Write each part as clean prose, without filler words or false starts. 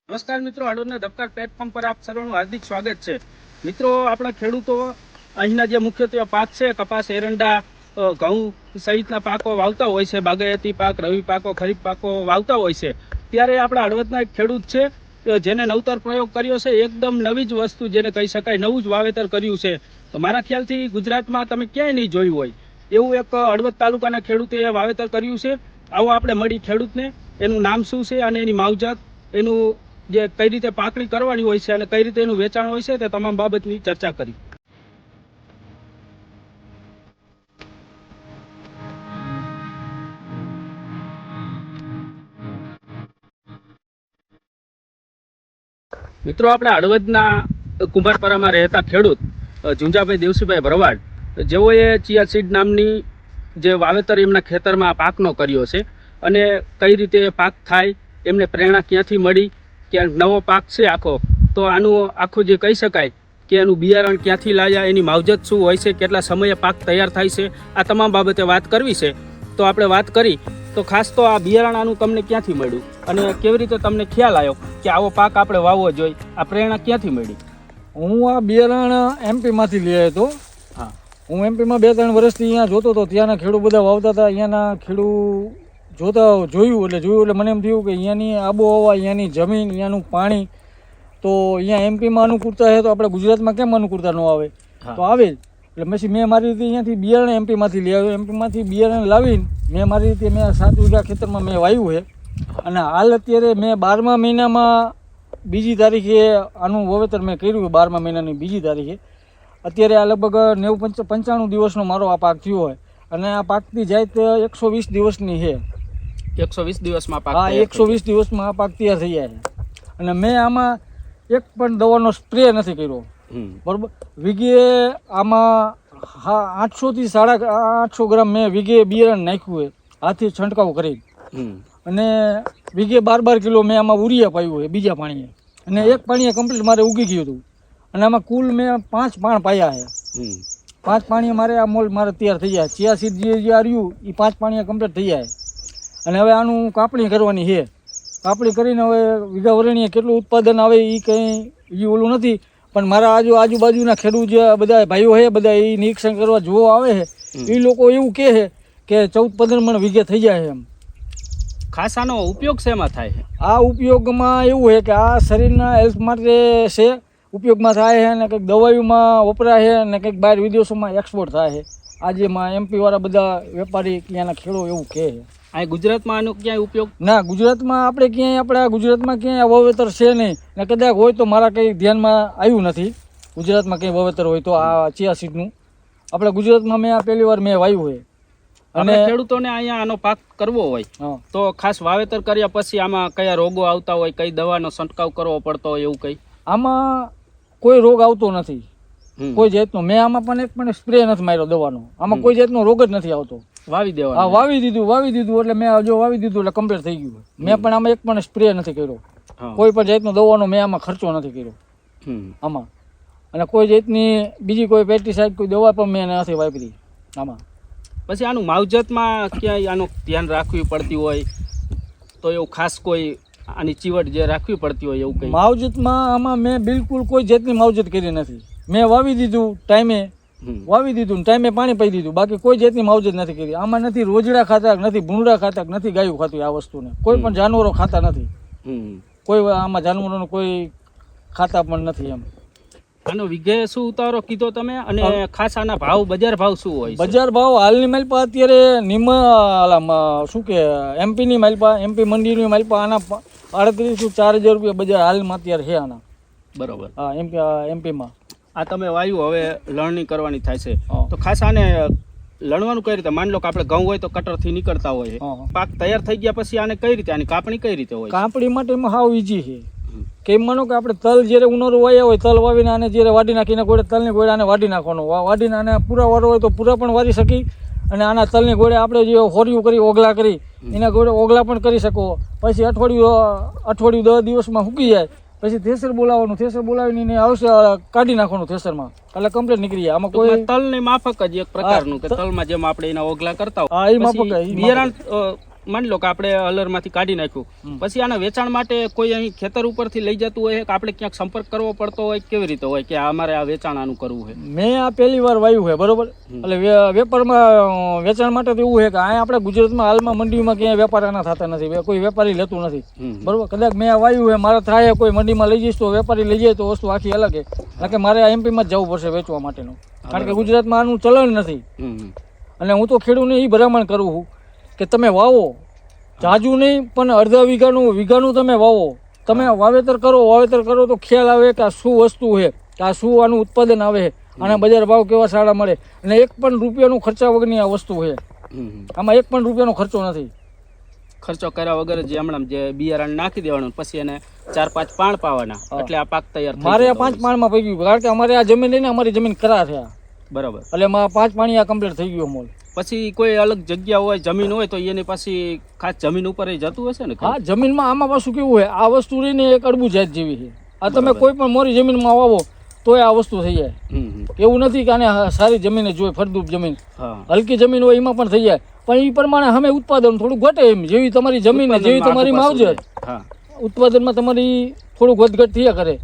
નમસ્કાર મિત્રો, હળવદના ધબકાર પ્લેટફોર્મ પર આપ સર્વનું હાર્દિક સ્વાગત છે. મિત્રો, આપણા ખેડૂતો અહીંના જે મુખ્યત્વે પાક છે, કપાસ, એરંડા, ઘઉં સહિતના પાકો વાવતા હોય છે. બાગાયતી પાક, રવિ પાકો, ખરીફ પાકો વાવતા હોય છે. ત્યારે આપણા હળવદના એક ખેડૂત છે જેને નવતર પ્રયોગ કર્યો છે. એકદમ નવી જ વસ્તુ જેને કહી શકાય, નવું જ વાવેતર કર્યું છે. તો મારા ખ્યાલથી ગુજરાતમાં તમે ક્યાંય નહીં જોયું હોય એવું એક હળવદ તાલુકાના ખેડૂતે વાવેતર કર્યું છે. આવો આપણે મળી ખેડૂતને, એનું નામ શું છે અને એની માવજત, એનું જે કઈ રીતે પાકણી કરવાની હોય છે અને કઈ રીતે એનું વેચાણ હોય છે તે તમામ બાબતની ચર્ચા કરી. મિત્રો, આપણે હળવદના કુંભારપરામાં રહેતા ખેડૂત ઝુંઝાભાઈ દેવસીભાઈ ભરવાડ, જેઓએ ચિયા સીડ નામની જે વાવેતર એમના ખેતરમાં પાકનો કર્યો છે અને કઈ રીતે પાક થાય, એમને પ્રેરણા ક્યાંથી મળી, કે નવો પાક છે આખો, તો આનું આખું જે કહી શકાય કે એનું બિયારણ ક્યાંથી લાવ્યા, એની માવજત શું હોય છે, કેટલા સમયે પાક તૈયાર થાય છે, આ તમામ બાબતે વાત કરવી છે. તો આપણે વાત કરી તો ખાસ તો આ બિયારણ આનું તમને ક્યાંથી મળ્યું અને કેવી રીતે તમને ખ્યાલ આવ્યો કે આવો પાક આપણે વાવવો જોઈએ, આ પ્રેરણા ક્યાંથી મળી? હું આ બિયારણ એમપીમાંથી લઈ આવ્યો હતો. હા, હું એમપીમાં 2-3 વર્ષથી અહીંયા જોતો હતો. ત્યાંના ખેડૂત બધા વાવતા હતા. અહીંયાના ખેડૂત જોયું એટલે મને એમ થયું કે અહીંયાની આબોહવા, અહીંયાની જમીન, અહીંયાનું પાણી તો અહીંયા એમપીમાં અનુકૂળતા છે તો આપણે ગુજરાતમાં કેમ અનુકૂળતા ન આવે? તો આવે જ. એટલે પછી મેં મારી રીતે અહીંયાથી બિયારણ એમપીમાંથી લઈ આવ્યો. એમપીમાંથી બિયારણ લાવીને મેં મારી રીતે 7 વીઘા ખેતરમાં મેં વાવ્યું છે. અને હાલ અત્યારે મેં 12મા મહિનામાં 2જી તારીખે આનું વાવેતર મેં કર્યું છે. 12મા મહિનાની 2જી તારીખે. અત્યારે આ લગભગ 90-95 દિવસનો મારો આ પાક થયો હોય અને આ પાકની જાત 120 દિવસની છે. 120 દિવસમાં પાક? હા, 120 દિવસમાં આ પાક તૈયાર થઈ જાય છે. અને મેં આમાં એક પણ દવાનો સ્પ્રે નથી કર્યો. બરોબર, વીઘે આમાં 800 થી 850 ગ્રામ મેં વીઘે બિયારણ નાખ્યું છે, હાથથી છંટકાવ કરી. અને વીઘે 12 કિલો મેં આમાં ઉરિયા પાયું છે બીજા પાણીએ. અને એક પાણીએ કમ્પ્લીટ મારે ઉગી ગયું હતું. અને આમાં કુલ મેં 5 પાણ પાયા છે. 5 પાણીએ મારે આ મોલ મારે તૈયાર થઈ જાય. ચિયા સીડ જે આવ્યું એ 5 પાણીએ કમ્પ્લીટ થઈ જાય. અને હવે આનું કાપણી કરવાની છે. કાપણી કરીને હવે વીઘા વરણીએ કેટલું ઉત્પાદન આવે એ કંઈ ઓલું નથી. પણ મારા આજુબાજુના ખેડૂત જે બધા ભાઈઓ છે, બધા એ નિરીક્ષણ કરવા જોવા આવે છે, એ લોકો એવું કહે છે કે 14-15 મણ વીઘે થઈ જાય છે. એમ ખાસ આનો ઉપયોગ શેમાં થાય છે? આ ઉપયોગમાં એવું છે કે આ શરીરના હેલ્થ માટે છે, ઉપયોગમાં થાય છે. અને કંઈક દવાઈઓમાં વપરાય છે અને કંઈક બહાર વિદેશોમાં એક્સપોર્ટ થાય છે. આજેમાં એમપીવાળા બધા વેપારી ત્યાંના ખેડૂતો એવું કહે છે. આ ગુજરાતમાં આનો ક્યાંય ઉપયોગ? ના, ગુજરાતમાં આપણા ગુજરાતમાં ક્યાંય આ વાવેતર છે નહીં. ને કદાચ હોય તો મારા કંઈ ધ્યાનમાં આવ્યું નથી. ગુજરાતમાં કંઈ વાવેતર હોય તો આ ચિયા સીડનું આપણે ગુજરાતમાં મેં આ પહેલી વાર મેં વાવ્યું છે. અને ખેડૂતોને અહીંયા આનો પાક કરવો હોય તો ખાસ વાવેતર કર્યા પછી આમાં કયા રોગો આવતા હોય, કઈ દવાનો છંટકાવ કરવો પડતો હોય, એવું કઈ? આમાં કોઈ રોગ આવતો નથી, કોઈ જાતનો. મેં આમાં પણ એક પણ સ્પ્રે નથી માર્યો દવાનો. આમાં કોઈ જાતનો રોગ જ નથી આવતો. વાવી દેવા? હા, વાવી દીધું એટલે મેં જો વાવી દીધું એટલે કમ્પ્લીટ થઈ ગયું. મેં પણ આમાં એક પણ સ્પ્રે નથી કર્યો. કોઈ પણ જાતનો દવાનો મેં આમાં ખર્ચો નથી કર્યો આમાં. અને કોઈ જાતની બીજી કોઈ પેસ્ટિસાઇડ, કોઈ દવા પણ મેં નથી વાપરી આમાં. પછી આનું માવજતમાં ક્યાંય આનું ધ્યાન રાખવી પડતી હોય તો એવું ખાસ કોઈ આની ચીવટ જે રાખવી પડતી હોય એવું કંઈ? માવજતમાં આમાં મેં બિલકુલ કોઈ જાતની માવજત કરી નથી. મેં વાવી દીધું ટાઈમે, ટાઈમે પાણી પાઈ દીધું. બાકી કોઈ જાતની માવજત નથી કરી. આમાં નથી રોજડા ખાતા, નથી ભૂંડા ખાતા, નથી ગાયું ખાતું. આ વસ્તુને કોઈ પણ જાનવરો ખાતા નથી. કોઈ આમાં જાનવરોનું કોઈ ખાતા પણ નથી. એમ આનો વીઘે શું ઉતારો કીધો તમે? અને ખાસ આના ભાવ, બજાર ભાવ શું હોય? બજાર ભાવ હાલની માલપા અત્યારે શું કે એમપીની માલપા, એમપી મંડીની માલપા આના 3800-4000 રૂપિયા બજાર હાલમાં અત્યારે છે આના. બરોબર. હા, એમપીમાં. આ તમે વાયુ હવે લણણી કરવાની થાય છે તો ખાસ આને લણવાનું કઈ રીતે? માની લો કે આપણે ઘઉં હોય તો કટરથી નીકળતા હોય, પાક તૈયાર થઈ ગયા પછી આને કઈ રીતે, આની કાપણી કઈ રીતે હોય? કાપણી માટે એમાં હાવ ઈજી છે. કેમ માનો કે આપણે તલ જ્યારે ઉનાળો વાયા હોય, તલ વાવીને આને જ્યારે વાડી નાખીને ગોળે તલની ગોળે આને વાડી નાખવાનો. વાડીને આને પૂરા વારો હોય તો પૂરા પણ વારી શકી. અને આના તલની ગોળે આપણે જે હોરિયું કરી, ઓગલા કરી, એના ગોળે ઓગલા પણ કરી શકો. પછી અઠવાડિયું 10 દિવસમાં સૂકી જાય પછી થેસર બોલાવવાનું. થેસર બોલાવીને આવશે કાઢી નાખવાનું થેસરમાં, એટલે કમ્પ્લીટ નીકળી જાય. આમાં કોઈ તલની માફક જ એક પ્રકારનું કે તલમાં જેમ આપણે એના ઓગલા કરતા હોય, એ માફક બિયારણ માની લો કે આપણે હલરમાંથી કાઢી નાખ્યું, પછી આના વેચાણ માટે કોઈ અહીં ખેતર ઉપરથી લઈ જતું હોય કે આપણે ક્યાંક સંપર્ક કરવો પડતો હોય, કેવી રીતે હોય કે અમારે આ વેચાણ આનું કરવું હોય? મેં આ પહેલી વાર વાવ્યું છે, બરોબર. એટલે વેપારમાં વેચાણ માટે તો એવું છે કે અહીંયા આપણે ગુજરાતમાં હાલમાં મંડીમાં ક્યાંય વેપાર આના થતા નથી, કોઈ વેપારી લેતું નથી, બરોબર. કદાચ મેં આ વાવ્યું છે, મારે થાય કોઈ મંડીમાં લઈ જઈશ તો વેપારી લઈ જાય તો વસ્તુ આખી અલગ છે. કારણ કે મારે આ એમપીમાં જ જવું પડશે વેચવા માટેનું, કારણ કે ગુજરાતમાં આનું ચલણ નથી. અને હું તો ખેડૂતને એ ભલામણ કરું છું કે તમે વાવો, જાજુ નહીં પણ અડધા વીઘાનું તમે વાવો, તમે વાવેતર કરો તો ખ્યાલ આવે કે આ શું વસ્તુ છે, કે આ શું આનું ઉત્પાદન આવે છે, આના બજાર ભાવ કેવા સારા મળે. અને 1 પણ રૂપિયાનું ખર્ચા વગરની આ વસ્તુ છે, આમાં 1 પણ રૂપિયાનો ખર્ચો નથી. ખર્ચો કર્યા વગર જે હમણાં જે બિયારણ નાખી દેવાનું, પછી એને 4-5 પાણ પાવાના, એટલે આ પાક તૈયાર થઈ મારે આ 5 પાણમાં પડી ગયું, કારણ કે અમારે આ જમીન લઈને અમારી જમીન કરા થયા, બરાબર. એટલે એમાં 5 પાણી આ કમ્પ્લીટ થઈ ગયું મોલ. પછી કોઈ અલગ જગ્યા હોય, જમીન હોય, તો એની પાછી ખાસ જમીન ઉપર જતું હશે ને? હા, જમીનમાં આમાં પાછું કેવું હોય, આ વસ્તુ રહીને એક અડબુ જાત જેવી છે. આ તમે કોઈ પણ મોરી જમીનમાં વાવો તોય આ વસ્તુ થઈ જાય. એવું નથી કે આને સારી જમીન જોઈએ, ફળદ્રુપ જમીન, હલકી જમીન હોય એમાં પણ થઈ જાય. પણ એ પ્રમાણે અમે ઉત્પાદન થોડું ઘટે, એમ જેવી તમારી જમીન જેવી તમારી માવજત, ઉત્પાદનમાં તમારી થોડુંક વધઘટ થયા કરે.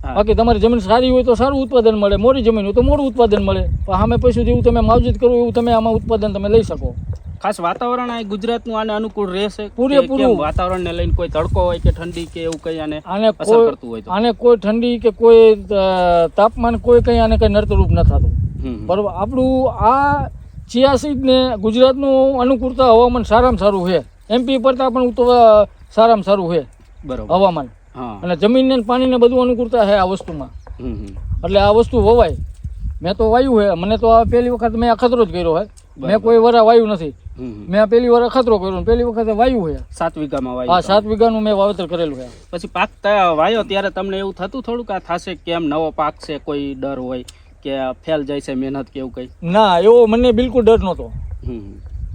બાકી તમારી જમીન સારી હોય તો સારું ઉત્પાદન મળે, મોડી જમીન હોય તો મોડું ઉત્પાદન મળે. પણ સામે પછી જેવું તમે માવજત કરો એવું તમે આમાં ઉત્પાદન તમે લઈ શકો. ખાસ વાતાવરણ આ ગુજરાતનું આને અનુકૂળ રહેશે? પૂરેપૂરું વાતાવરણને લઈને કોઈ તડકો હોય કે ઠંડી કે એવું કઈ આને અસર કરતું હોય? આને કોઈ ઠંડી કે કોઈ તાપમાન કોઈ કઈ આને કઈ નડતરૂપ ન થતું, બરોબર. આપણું આ ચિયાસીડ ને ગુજરાતનું અનુકૂળતા હવામાન સારામાં સારું છે, એમપી કરતા પણ સારામાં સારું છે, બરોબર, હવામાન. અને જમીન ને પાણી ને બધું અનુકૂળતા છે આ વસ્તુમાં, એટલે આ વસ્તુ વવાય. મેં તો વાયું છે, મને તો આ પહેલી વખત મેં અખતરો જ કર્યો છે, મેં કોઈ વરા વાયું નથી. મેં આ પહેલી વાર અખતરો કર્યો, પહેલી વખત વાયું છે. 7 વીઘામાં વાયું? હા, 7 વીઘાનું મેં વાવેતર કરેલું છે. પછી પાક વાયો ત્યારે તમને એવું થતું થોડું કે આ થશે કેમ, નવો પાક છે, કોઈ ડર હોય કે ફેલ જાય છે મહેનત કે એવું કઈ? ના, એવો મને બિલકુલ ડર નહોતો.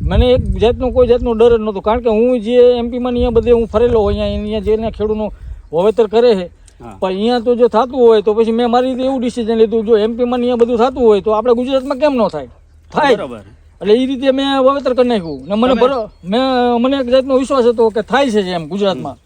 મને એક જાતનો કોઈ જાતનો ડર જ નહોતો, કારણ કે હું જે એમપીમાં અહીંયા બધે હું ફરેલો હોય, અહીંયા જેને ખેડૂતનું વાવેતર કરે છે, પણ અહીંયા તો જો થતું હોય તો પછી મેં મારી રીતે એવું ડિસિઝન લીધું, જો એમપીમાં અહીંયા બધું થતું હોય તો આપણે ગુજરાતમાં કેમ ન થાય? બરાબર. એટલે એ રીતે મેં વાવેતર કરી નાખ્યું ને મને એક જાતનો વિશ્વાસ હતો કે થાય છે એમ ગુજરાતમાં,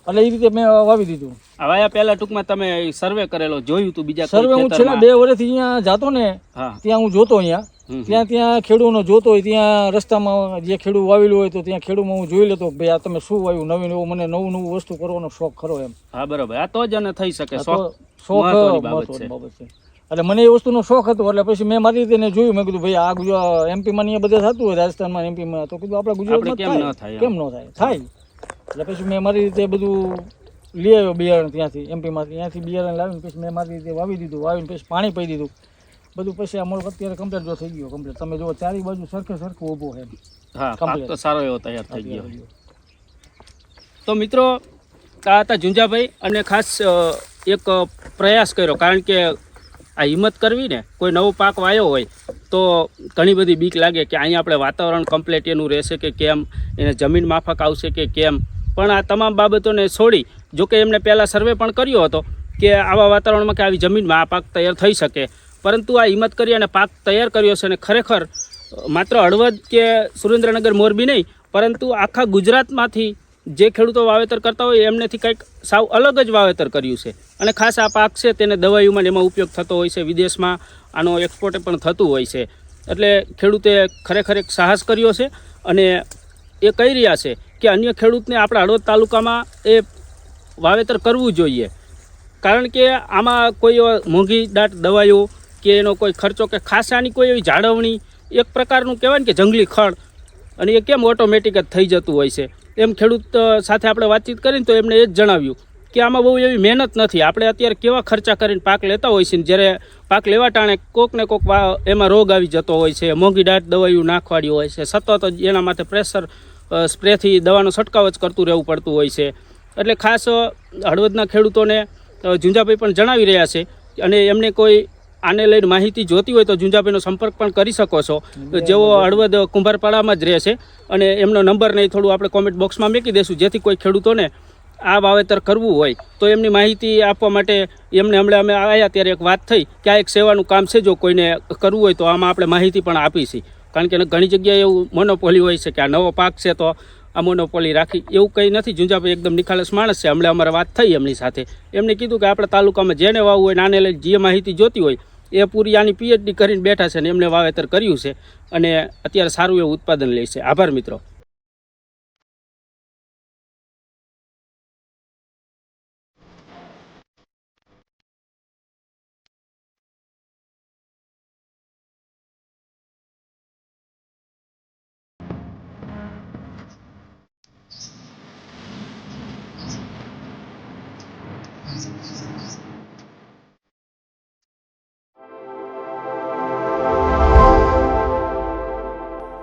એટલે એ રીતે મેં વાવી દીધું. હવે પહેલા ટૂંકમાં તમે સર્વે કરેલો, જોયું તું બીજા? સર્વે હું છેલ્લા 2 વર્ષથી અહીંયા જાતો ને, ત્યાં હું જોતો, અહીંયા ત્યાં ખેડૂતનો જોતો હોય, ત્યાં રસ્તામાં જે ખેડૂત વાવેલું હોય તો ત્યાં ખેડૂતમાં હું જોઈ લેતો, ભાઈ આ તમે શું વાવ્યું નવીન, એવું મને નવું વસ્તુ કરવાનો શોખ ખરો એમ. હા, બરાબર. આ તો જ અને થઈ શકે, શોખ મહત્વની બાબત છે. એટલે મને એ વસ્તુનો શોખ હતો, એટલે પછી મેં મારી રીતે જોયું, મેં કીધું ભાઈ આ એમપીમાં અહીંયા બધે થતું હોય, રાજસ્થાનમાં એમપીમાં, તો કીધું આપણે ગુજરાતમાં કેમ ન થાય. એટલે પછી મેં મારી રીતે બધું લઈ આવ્યો બિયારણ ત્યાંથી બિયારણ લાવીને પછી મેં મારી રીતે વાવી દીધું, વાવીને પછી પાણી પી દીધું બધું. પછી આ મોળ અત્યારે કમ્પ્લીટ જો થઈ ગયો, કમ્પ્લીટ. તમે જો ચારે બાજુ સરખું ઊભો છે. હા, પાક તો સારો એવો તૈયાર થઈ ગયો. તો મિત્રો, આ હતા ઝુંઝાભાઈ, અને ખાસ એક પ્રયાસ કર્યો, કારણ કે આ હિંમત કરવી ને, કોઈ નવો પાક વાવ્યો હોય તો ઘણી બધી બીક લાગે કે અહીંયા આપણે વાતાવરણ કમ્પ્લીટ એનું રહેશે કે કેમ, એને જમીન માફક આવશે કે કેમ. પણ આ તમામ બાબતોને છોડી, જોકે એમને પહેલાં સર્વે પણ કર્યો હતો કે આવા વાતાવરણમાં કે આવી જમીનમાં આ પાક તૈયાર થઈ શકે, પરંતુ આ હિંમત કરી અને પાક તૈયાર કર્યો છે. અને ખરેખર માત્ર હળવદ કે સુરેન્દ્રનગર, મોરબી નહીં, પરંતુ આખા ગુજરાતમાંથી જે ખેડૂતો વાવેતર કરતા હોય એમનેથી કંઈક સાવ અલગ જ વાવેતર કર્યું છે. અને ખાસ આ પાક છે તેને દવાઈઓમાં એમાં ઉપયોગ થતો હોય છે, વિદેશમાં આનો એક્સપોર્ટ પણ થતું હોય છે. એટલે ખેડૂતે ખરેખર એક સાહસ કર્યો છે, અને એ કહી રહ્યા છે કે અન્ય ખેડૂતને આપણા હળવદ તાલુકામાં એ વાવેતર કરવું જોઈએ, કારણ કે આમાં કોઈ મોંઘી દાટ દવાઈઓ કે એનો કોઈ ખર્ચો કે ખાસ આની કોઈ એવી જાળવણી, એક પ્રકારનું કહેવાય ને કે જંગલી ખડ, અને એ કેમ ઓટોમેટિક જ થઈ જતું હોય છે. એમ ખેડૂત સાથે આપણે વાતચીત કરીને તો એમને એ જ જણાવ્યું કે આમાં બહુ એવી મહેનત નથી. આપણે અત્યારે કેવા ખર્ચા કરીને પાક લેતા હોય છે, જ્યારે પાક લેવા ટાણે કોક ને કોક એમાં રોગ આવી જતો હોય છે, મોંઘી દાટ દવાઈઓ નાખવાડી હોય છે, સતત જ એના માટે પ્રેશર સ્પ્રેથી દવાનો છંટકાવ જ કરતું રહેવું પડતું હોય છે. એટલે ખાસ હળવદના ખેડૂતોને ઝુંઝાભાઈ પણ જણાવી રહ્યા છે, અને એમને કોઈ આને લઈને માહિતી જોતી હોય તો ઝુંઝાભાઈનો સંપર્ક પણ કરી શકો છો, જેઓ હળવદ કુંભારપાડામાં જ રહે છે. અને એમનો નંબર નહીં થોડું આપણે કોમેન્ટ બોક્સમાં મૂકી દઈશું, જેથી કોઈ ખેડૂતોને આ વાવેતર કરવું હોય તો એમની માહિતી આપવા માટે એમને હમણાં અમે આવ્યા ત્યારે એક વાત થઈ કે આ એક સેવાનું કામ છે, જો કોઈને કરવું હોય તો આમાં આપણે માહિતી પણ આપીશી. કારણ કે ઘણી જગ્યાએ એવું મોનોપોલી હોય છે કે આ નવો પાક છે તો આ મોનોપોલી રાખી, એવું કંઈ નથી. ઝુંઝાભાઈ એકદમ નિખાલસ માણસ છે. હમણાં અમારે વાત થઈ એમની સાથે, એમને કીધું કે આપણા તાલુકામાં જેને વાવવું હોય નાને લઈ જે માહિતી જોતી હોય એ પૂરી આની PhD કરીને બેઠા છે ને એમને વાવેતર કર્યું છે અને અત્યારે સારું એવું ઉત્પાદન લે છે. આભાર મિત્રો.